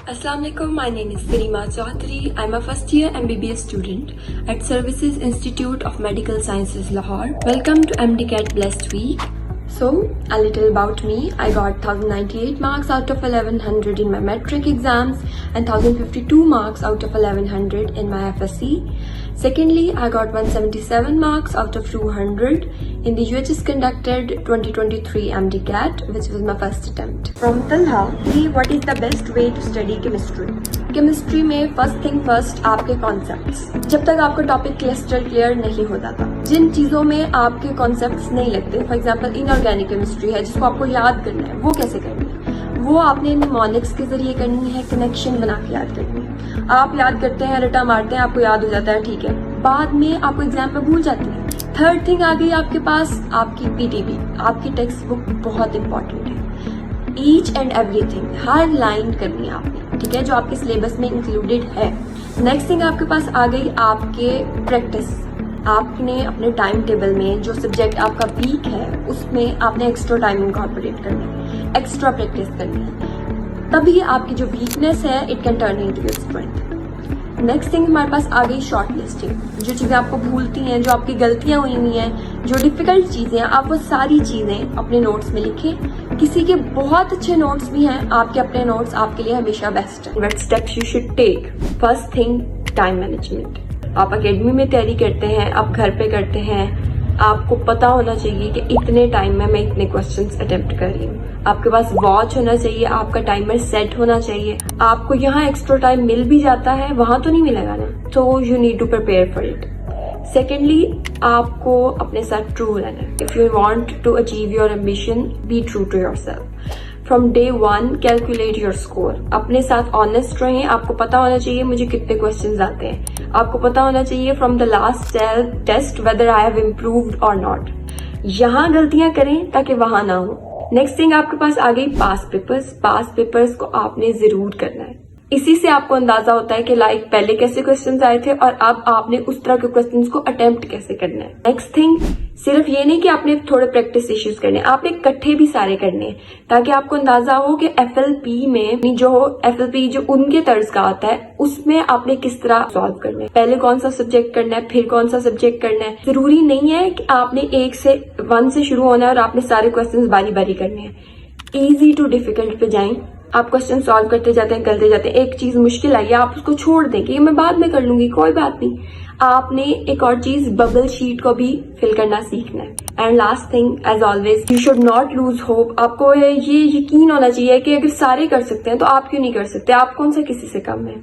Assalamualaikum, my name is Sirima Chaudhary. I'm a first year MBBS student at Services Institute of Medical Sciences, Lahore. Welcome to MDCAT Blessed Week. So, a little about me. I got 1098 marks out of 1100 in my metric exams and 1052 marks out of 1100 in my FSC. Secondly, I got 177 marks out of 200 in the UHS conducted 2023 MDCAT, which was my first attempt. From Talha, what is the best way to study chemistry? Chemistry में first thing first आपके concepts. जब तक आपका topic clear नहीं हो जाता, जिन चीजों में आपके कॉन्सेप्ट्स नहीं लगते, फॉर एग्जांपल इनऑर्गेनिक केमिस्ट्री है जिसको आपको याद करना है, वो कैसे करनी है? वो आपने निमोनिक्स के जरिए करनी है, कनेक्शन बना के याद करनी है। आप याद करते हैं, रटा मारते हैं, आपको याद हो जाता है, ठीक है, बाद में आपको एग्जाम में भूल जाती है। थर्ड थिंग आ गई आपके पास आपकी पीटीबी, आपकी टेक्स्ट बुक बहुत इंपॉर्टेंट है। Each and everything, her line करनी है आपने, ठीक है, जो आपके सिलेबस में इंक्लूडेड है। नेक्स्ट थिंग आपके पास आ गई आपके प्रैक्टिस। आपने अपने टाइम टेबल में जो सब्जेक्ट आपका वीक है उसमें आपने एक्स्ट्रा टाइम इनकॉर्पोरेट करना है, एक्स्ट्रा प्रैक्टिस करनी है, तभी आपकी जो वीकनेस है it can turn into your strength. Next thing हमारे पास आ गई शॉर्ट लिस्टिंग। जो चीजें आपको भूलती हैं, जो आपकी गलतियां हुई हुई हैं, जो डिफिकल्ट चीजें हैं, आप वो सारी चीजें अपने नोट्स में लिखें। किसी के बहुत अच्छे नोट्स भी हैं, आपके अपने नोट्स आपके लिए हमेशा बेस्ट है। What steps you should take? First thing, time management. आप अकेडमी में तैयारी करते हैं, आप घर पे करते हैं, आपको पता होना चाहिए कि इतने टाइम में मैं इतने क्वेश्चंस अटेम्प्ट कर रही हूँ। आपके पास वॉच होना चाहिए, आपका टाइमर सेट होना चाहिए। आपको यहाँ एक्स्ट्रा टाइम मिल भी जाता है, वहां तो नहीं मिलेगा ना, तो you need to prepare for it. Secondly, आपको अपने साथ ट्रू रहना है। If you want to achieve your ambition, be true to yourself. From day one calculate your score. अपने साथ ऑनेस्ट रहें। आपको पता होना चाहिए मुझे कितने क्वेश्चंस आते हैं। आपको पता होना चाहिए from the last test whether I have improved और नॉट। यहाँ गलतियां करें ताकि वहां ना हो। नेक्स्ट थिंग आपके पास आ गई पास पेपर्स। पास पेपर्स को आपने जरूर करना है। इसी से आपको अंदाजा होता है कि लाइक पहले कैसे क्वेश्चंस आए थे और अब आपने उस तरह के क्वेश्चंस को अटेम्प्ट कैसे करना है। नेक्स्ट थिंग, सिर्फ ये नहीं कि आपने थोड़े प्रैक्टिस इश्यूज करने, आपने इकट्ठे भी सारे करने हैं ताकि आपको अंदाजा हो कि एफएलपी में जो एफएलपी जो उनके तर्ज का आता है उसमें आपने किस तरह सॉल्व करना है। पहले कौन सा सब्जेक्ट करना है, फिर कौन सा सब्जेक्ट करना है। जरूरी नहीं है कि आपने 1 से शुरू होना है और आपने सारे क्वेश्चन बारी बारी करने हैं। इजी टू डिफिकल्ट पे जाएं। आप क्वेश्चन सॉल्व करते जाते हैं, करते जाते हैं। एक चीज मुश्किल आई है, आप उसको छोड़ दें कि मैं बाद में कर लूंगी, कोई बात नहीं। आपने एक और चीज, बबल शीट को भी फिल करना सीखना है। And last thing, as always, you should not lose hope. आपको ये यकीन होना चाहिए कि अगर सारे कर सकते हैं तो आप क्यों नहीं कर सकते। आप कौन सा किसी से कम है।